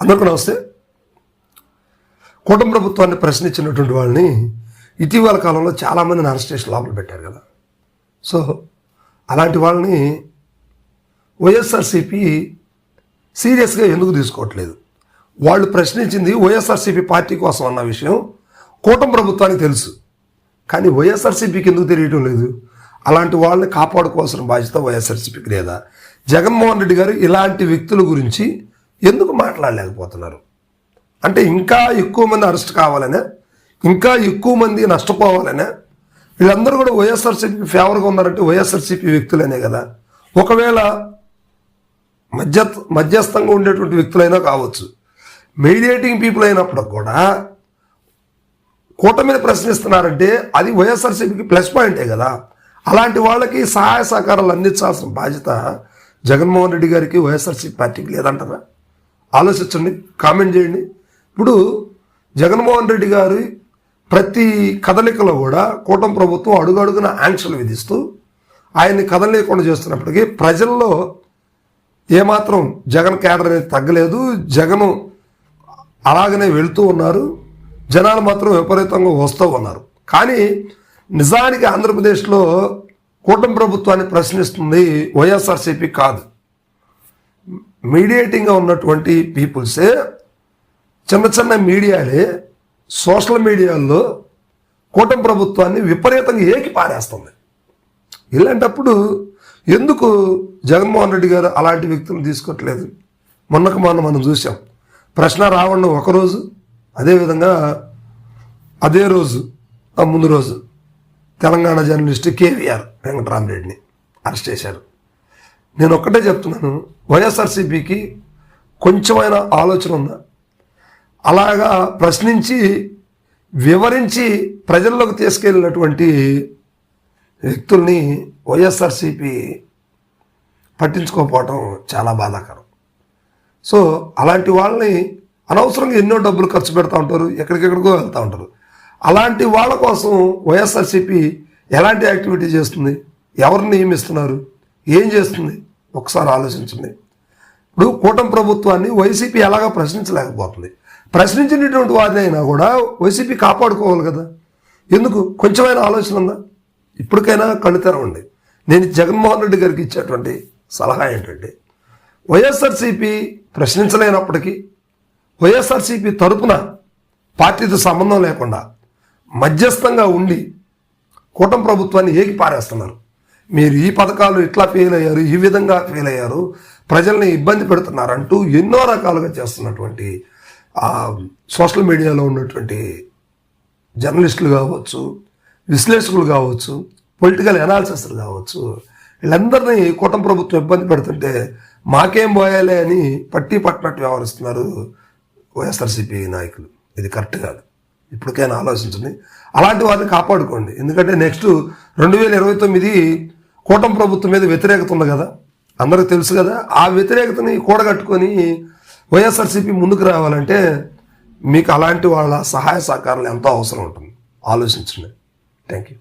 అందరికీ నమస్తే. కూటమి ప్రభుత్వాన్ని ప్రశ్నించినటువంటి వాళ్ళని ఇటీవల కాలంలో చాలామందిని అరెస్ట్ చేసి లోపల పెట్టారు కదా. సో అలాంటి వాళ్ళని వైఎస్ఆర్సీపీ సీరియస్గా ఎందుకు తీసుకోవట్లేదు? వాళ్ళు ప్రశ్నించింది వైఎస్ఆర్సీపీ పార్టీ కోసం అన్న విషయం కూటమి ప్రభుత్వానికి తెలుసు, కానీ వైఎస్ఆర్సీపీకి ఎందుకు తెలియటం లేదు? అలాంటి వాళ్ళని కాపాడుకోవాల్సిన బాధ్యత వైఎస్ఆర్సీపీకి లేదా? జగన్మోహన్ రెడ్డి గారు ఇలాంటి వ్యక్తుల గురించి ఎందుకు మాట్లాడలేకపోతున్నారు? అంటే ఇంకా ఎక్కువ మంది అరెస్ట్ కావాలనే, ఇంకా ఎక్కువ మంది నష్టపోవాలనే? వీళ్ళందరూ కూడా వైఎస్ఆర్సీపీకి ఫేవర్గా ఉన్నారంటే వైఎస్ఆర్సీపీ వ్యక్తులనే కదా. ఒకవేళ మధ్యస్థంగా ఉండేటువంటి వ్యక్తులైనా కావచ్చు, మీడియేటింగ్ పీపుల్ అయినప్పుడు కూడా కూటమిని ప్రశ్నిస్తున్నారంటే అది వైఎస్ఆర్సీపీకి ప్లస్ పాయింటే కదా. అలాంటి వాళ్ళకి సహాయ సహకారాలు అందించాల్సిన బాధ్యత జగన్మోహన్ రెడ్డి గారికి వైఎస్ఆర్సీపీ పార్టీకి లేదంటారా? ఆలోచించండి, కామెంట్ చేయండి. ఇప్పుడు జగన్మోహన్ రెడ్డి గారి ప్రతి కదలికలో కూడా కూటమి ప్రభుత్వం అడుగడుగున ఆంక్షలు విధిస్తూ ఆయన్ని కదలలేకుండా చేస్తున్నప్పటికీ ప్రజల్లో ఏమాత్రం జగన్ క్యాడర్ అనేది తగ్గలేదు. జగన్ అలాగనే వెళుతూ ఉన్నారు, జనాలు మాత్రం విపరీతంగా వస్తూ ఉన్నారు. కానీ నిజానికి ఆంధ్రప్రదేశ్లో కూటమి ప్రభుత్వాన్ని ప్రశ్నిస్తుంది వైఎస్ఆర్సీపీ కాదు, మీడియేటింగ్గా ఉన్నటువంటి పీపుల్సే. చిన్న చిన్న మీడియాలే సోషల్ మీడియాల్లో కూటమి ప్రభుత్వాన్ని విపరీతంగా ఏకి పారేస్తుంది. ఇలాంటప్పుడు ఎందుకు జగన్మోహన్ రెడ్డి గారు అలాంటి వ్యక్తులను తీసుకోవట్లేదు? మనం చూసాం, ప్రశ్న రావణ్ ఒకరోజు, అదేవిధంగా అదే రోజు ముందు రోజు తెలంగాణ జర్నలిస్ట్ కేవీఆర్ వెంకటరామరెడ్డిని అరెస్ట్ చేశారు. నేను ఒక్కటే చెప్తున్నాను, వైఎస్ఆర్సీపీకి కొంచెమైనా ఆలోచన ఉందా? అలాగా ప్రశ్నించి వివరించి ప్రజల్లోకి తీసుకెళ్ళినటువంటి వ్యక్తుల్ని వైఎస్ఆర్సీపీ పట్టించుకోకపోవటం చాలా బాధాకరం. సో అలాంటి వాళ్ళని అనవసరంగా ఎన్నో డబ్బులు ఖర్చు పెడతా ఉంటారు, ఎక్కడికెక్కడికో వెళ్తూ ఉంటారు. అలాంటి వాళ్ళ కోసం వైఎస్ఆర్సీపీ ఎలాంటి యాక్టివిటీ చేస్తుంది? ఎవరిని నియమిస్తున్నారు? ఏం చేస్తుంది? ఒకసారి ఆలోచించండి. ఇప్పుడు కూటమి ప్రభుత్వాన్ని వైసీపీ ఎలాగా ప్రశ్నించలేకపోతుంది. ప్రశ్నించినటువంటి వారిని అయినా కూడా వైసీపీ కాపాడుకోవాలి కదా. ఎందుకు? కొంచెమైనా ఆలోచన ఉందా? ఇప్పటికైనా కళ్ళు తెరవండి. నేను జగన్మోహన్ రెడ్డి గారికి ఇచ్చేటువంటి సలహా ఏంటంటే, వైఎస్ఆర్సీపీ ప్రశ్నించలేనప్పటికీ వైఎస్ఆర్సీపీ తరపున పార్టీతో సంబంధం లేకుండా మధ్యస్థంగా ఉండి కూటమి ప్రభుత్వాన్ని ఏకి పారేస్తున్నారు. మీరు ఈ పథకాలు ఇట్లా ఫెయిల్ అయ్యారు, ఈ విధంగా ఫెయిల్ అయ్యారు, ప్రజల్ని ఇబ్బంది పెడుతున్నారంటూ ఎన్నో రకాలుగా చేస్తున్నటువంటి సోషల్ మీడియాలో ఉన్నటువంటి జర్నలిస్టులు కావచ్చు, విశ్లేషకులు కావచ్చు, పొలిటికల్ అనాలిసిస్లు కావచ్చు, వీళ్ళందరినీ కూటమి ప్రభుత్వం ఇబ్బంది పెడుతుంటే మాకేం పోయాలే అని పట్టినట్టు వ్యవహరిస్తున్నారు వైఎస్ఆర్సీపీ నాయకులు. ఇది కరెక్ట్ కాదు. ఇప్పటికైనా ఆలోచించండి, అలాంటి వారిని కాపాడుకోండి. ఎందుకంటే నెక్స్ట్ 2029 కూటమి ప్రభుత్వం మీద వ్యతిరేకత ఉంది కదా, అందరికీ తెలుసు కదా. ఆ వ్యతిరేకతని కూడగట్టుకొని వైఎస్ఆర్సీపీ ముందుకు రావాలంటే మీకు అలాంటి వాళ్ళ సహాయ సహకారాలు ఎంతో అవసరం ఉంటుంది. ఆలోచించండి. Thank you.